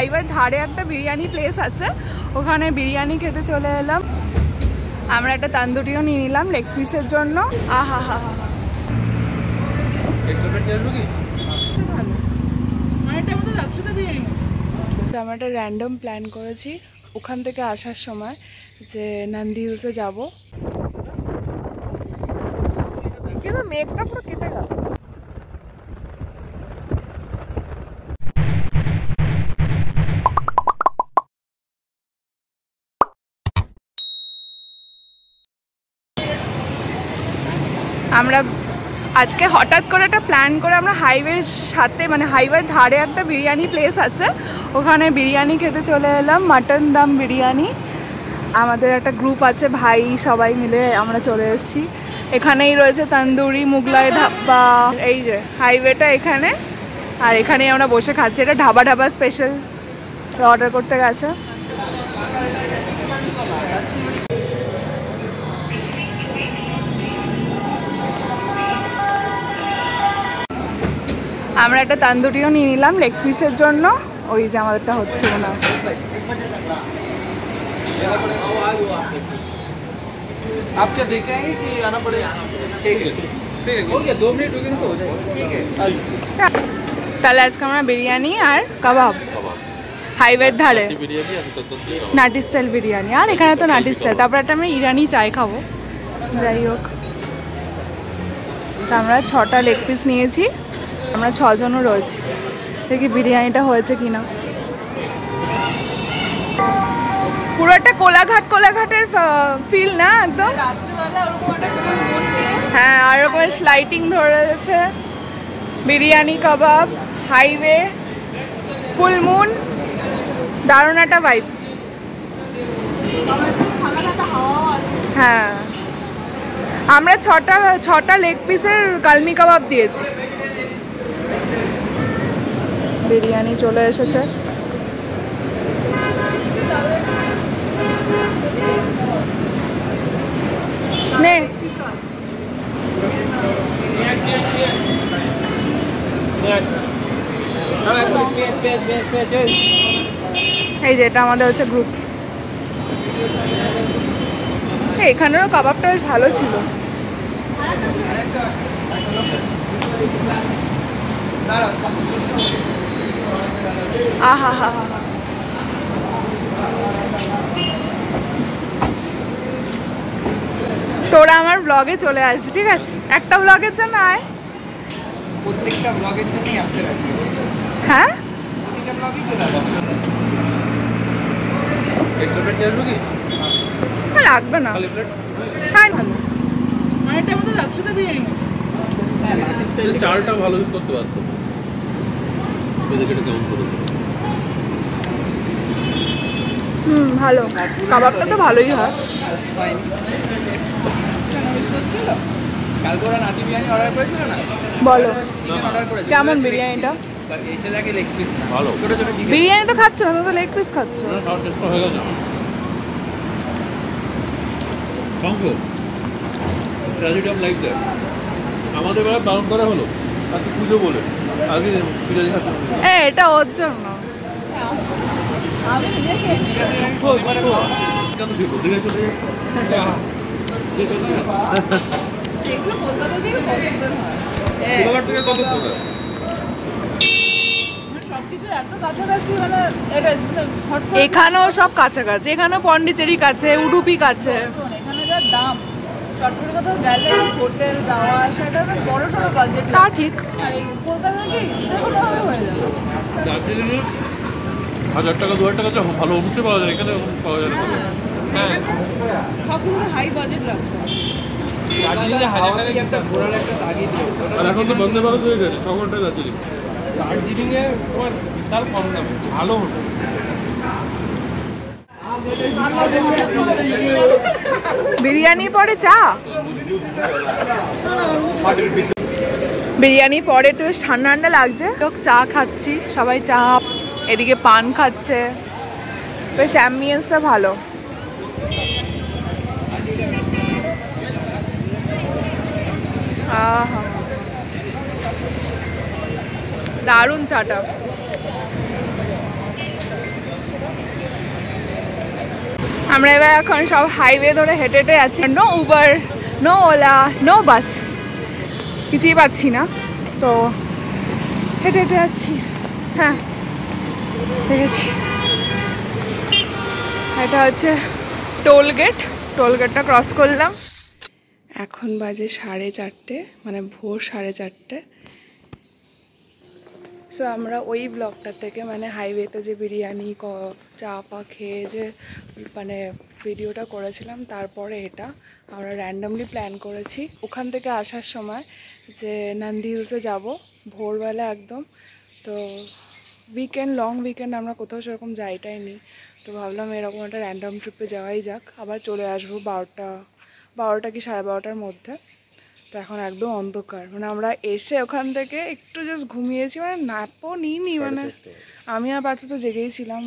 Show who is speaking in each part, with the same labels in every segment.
Speaker 1: হাইওয়ের ধারে একটা বিরিয়ানি প্লেস আছে, ওখানে বিরিয়ানি খেতে চলে এলাম। আমরা একটা তান্দুরিও নিয়ে নিলাম লেগ পিসের জন্য। আহা হা হা, আমরা একটা র্যান্ডম প্ল্যান করেছি ওখান থেকে আসার সময় যে নন্দী হিলসে যাব, কিন্তু মেঘটা পুরো কেটে গেল। আমরা আজকে হঠাৎ করে একটা প্ল্যান করে আমরা হাইওয়ের সাথে মানে হাইওয়ের ধারে একটা বিরিয়ানি প্লেস আছে, ওখানে বিরিয়ানি খেতে চলে এলাম, মাটন দম বিরিয়ানি। আমাদের একটা গ্রুপ আছে ভাই, সবাই মিলে আমরা চলে এসেছি। এখানেই রয়েছে তন্দুরি, মুগলাই ধাবা, এই যে হাইওয়েটা এখানে, আর এখানেই আমরা বসে খাচ্ছি। এটা ঢাবা ঢাবা স্পেশাল অর্ডার করতে গেছে। আমরা একটা তান্দুরিও নিয়ে নিলাম লেগ পিসের জন্য, ওই যে আমাদেরটা হচ্ছে না। তাহলে আজকে আমরা বিরিয়ানি আর কাবাব হাইওয়ের ধারে, নাটি স্টাইল বিরিয়ানি, আর এখানে তো নাটি স্টাইল, তারপর একটা আমরা ইরানি চাই খাবো। যাই হোক, আমরা 6টা লেগ পিস নিয়েছি, আমরা 6 জনও রয়েছি। দেখি বিরিয়ানিটা হয়েছে কিনা। পুরো একটা কোলাঘাটের ফিল না একদম। হ্যাঁ, আর ওরকম লাইটিং ধরে রয়েছে, বিরিয়ানি কাবাব, হাইওয়ে, ফুল মুন, দারুণ একটা ভাইব। হ্যাঁ, আমরা 6টা লেগ পিসের কালমি কাবাব দিয়েছি। বিরিয়ানি চলে এসেছে। নে এই যে এটা আমাদের হচ্ছে গ্রুপ। এখানেরও কাবাবটা বেশ ভালো ছিল। আহা হা হা, তোরা আমার ব্লগে চলে আসবি, ঠিক আছে? একটা ব্লগের জন্য আয়।
Speaker 2: প্রত্যেকটা ব্লগের জন্যই আসতে লাগবে।
Speaker 1: হ্যাঁ,
Speaker 2: প্রত্যেকটা ব্লগই চলে আসবে। এক্সট্রা প্লেট নিয়ে আসবো কি?
Speaker 1: লাগবে না,
Speaker 2: খালি প্লেট।
Speaker 1: হ্যাঁ ভালো। আরেকটা মতো যাচ্ছে তো বিরিয়ানি।
Speaker 2: হ্যাঁ, স্টাইল চালটা ভালো ইউজ করতে পারতো। বেজেকেটে কেমন করে?
Speaker 1: ভালো, কাবাবটা তো ভালোই হয়।
Speaker 2: কালকে ওরা নাটি বিরিয়ানি অর্ডার করেছিল না?
Speaker 1: বলো
Speaker 2: অর্ডার করেছিল
Speaker 1: কেমন বিরিয়ানিটা?
Speaker 2: এসে দেখে লেগ পিস ভালো, ছোট ছোট চিকেন।
Speaker 1: বিরিয়ানি তো খাচ্ছ না, তো লেগ পিস খাচ্ছ।
Speaker 2: সব টেস্ট হয়ে গেছে। Thank you. Tragedy of life that. আমাদের বেলা পালন করা হলো আজকে পুজো বলে, আগে ছিল যে
Speaker 1: এটা ওর জন্য। আমি নিজে খেয়েছি।
Speaker 2: কেন দিব? ঠিক আছে।
Speaker 1: এগুলো কলকাতা থেকে পছন্দের হয়।
Speaker 2: কলকাতা থেকে কত দূর?
Speaker 1: সবকিছু এত কাছাকাছি, মানে এটা এখানেও সব কাছাকাছি। এখানে পন্ডিচেরি কাছে, উডুপি কাছে। এখানে যা দাম, চটপটে কোথাও গেলে হোটেল যাওয়া সেটা বড় সড়ো বাজেট। তা ঠিক। আর এই কলকাতা কি যে কোনোভাবে হয়ে যাবে।
Speaker 2: দার্জিলিংয়ে 1000 টাকা 2000 টাকা যা ভালো হোমস্টে পাওয়া যায়, এখানে পাওয়া যায় না। হ্যাঁ,
Speaker 1: সবগুলো হাই বাজেট রাখতে।
Speaker 2: দার্জিলিংয়ে 1000 টাকা একটা ঘোরার একটা তাগিদ রয়েছে। আর এখন তো বন্দে ভারত হয়ে গেছে, 6 ঘন্টা দার্জিলিং। দার্জিলিংয়ে তোমার বিশাল কম দামে ভালো হোটেল।
Speaker 1: বিরিয়ানি পরে চা, বিরিয়ানি পরে একটু বেশ ঠান্ডা ঠান্ডা লাগছে, চা খাচ্ছি, সবাই চা, এদিকে পান খাচ্ছে, বেশ অ্যাম্বিয়েন্সটা ভালো। আহা, দারুণ চাটা। আমরা এবার এখন সব হাইওয়ে ধরে হেঁটে হেঁটে যাচ্ছি। No Uber, no Ola, no bus, কিছুই পাচ্ছি না, তো হেঁটে হেঁটে যাচ্ছি। হ্যাঁ দেখেছি, এটা হচ্ছে টোল গেট। টোল গেটটা ক্রস করলাম। এখন বাজে 4:30, মানে ভোর 4:30। সো আমরা ওই ব্লগটা থেকে, মানে হাইওয়েতে যে বিরিয়ানি চা পা খেয়ে যে মানে ভিডিওটা করেছিলাম, তারপরে এটা আমরা র্যান্ডামলি প্ল্যান করেছি ওখান থেকে আসার সময় যে নন্দী হিলসে যাবো ভোরবেলা একদম। তো উইকেন্ড, লং উইকেন্ড আমরা কোথাও সেরকম যাইটাই নি, তো ভাবলাম এরকম একটা র্যান্ডাম ট্রিপে যাওয়াই যাক। আবার চলে আসবো 12টা কি 12:30টার মধ্যে। তো এখন একদম অন্ধকার, মানে আমরা এসে ওখান থেকে একটু জাস্ট ঘুমিয়েছি, মানে ন্যাপও নিইনি, মানে আমি আর পার্থ তো জেগেই ছিলাম।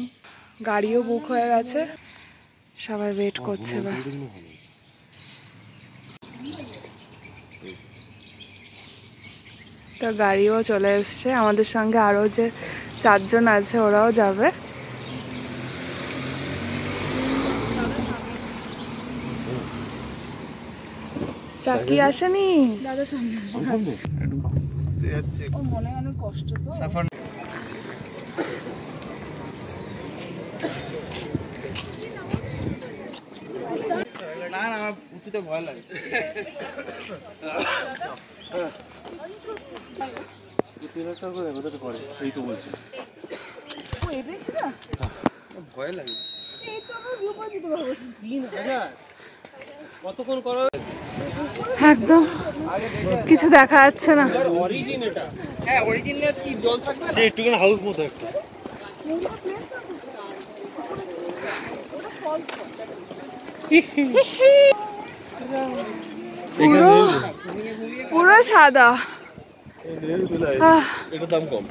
Speaker 1: গাড়িও বুক হয়ে গেছে, সবাই ওয়েট করছে। এবার তো গাড়িও চলে এসছে, আমাদের সঙ্গে আরও যে 4 জন আছে ওরাও যাবে। চাকি আসেনি দাদা, সামনে ওর মনে অনেক কষ্ট তো।
Speaker 3: না না, আমার উঁচুতে ভয় লাগে। ভয় লাগে। কতক্ষণ করা
Speaker 1: একদম কিছু দেখা যাচ্ছে না।
Speaker 3: হ্যাঁ অরিজিনাল কি জল থাকবে না, একটুখানি হাউস মতো একটা।
Speaker 1: পুরো সাদা,
Speaker 2: এটা দাম কম।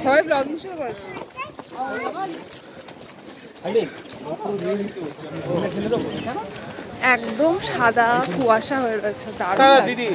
Speaker 1: সবাই ব্লগিং শুরু করেছে। একদম সাদা কুয়াশা হয়ে গেছে, দারুণ লাগছে।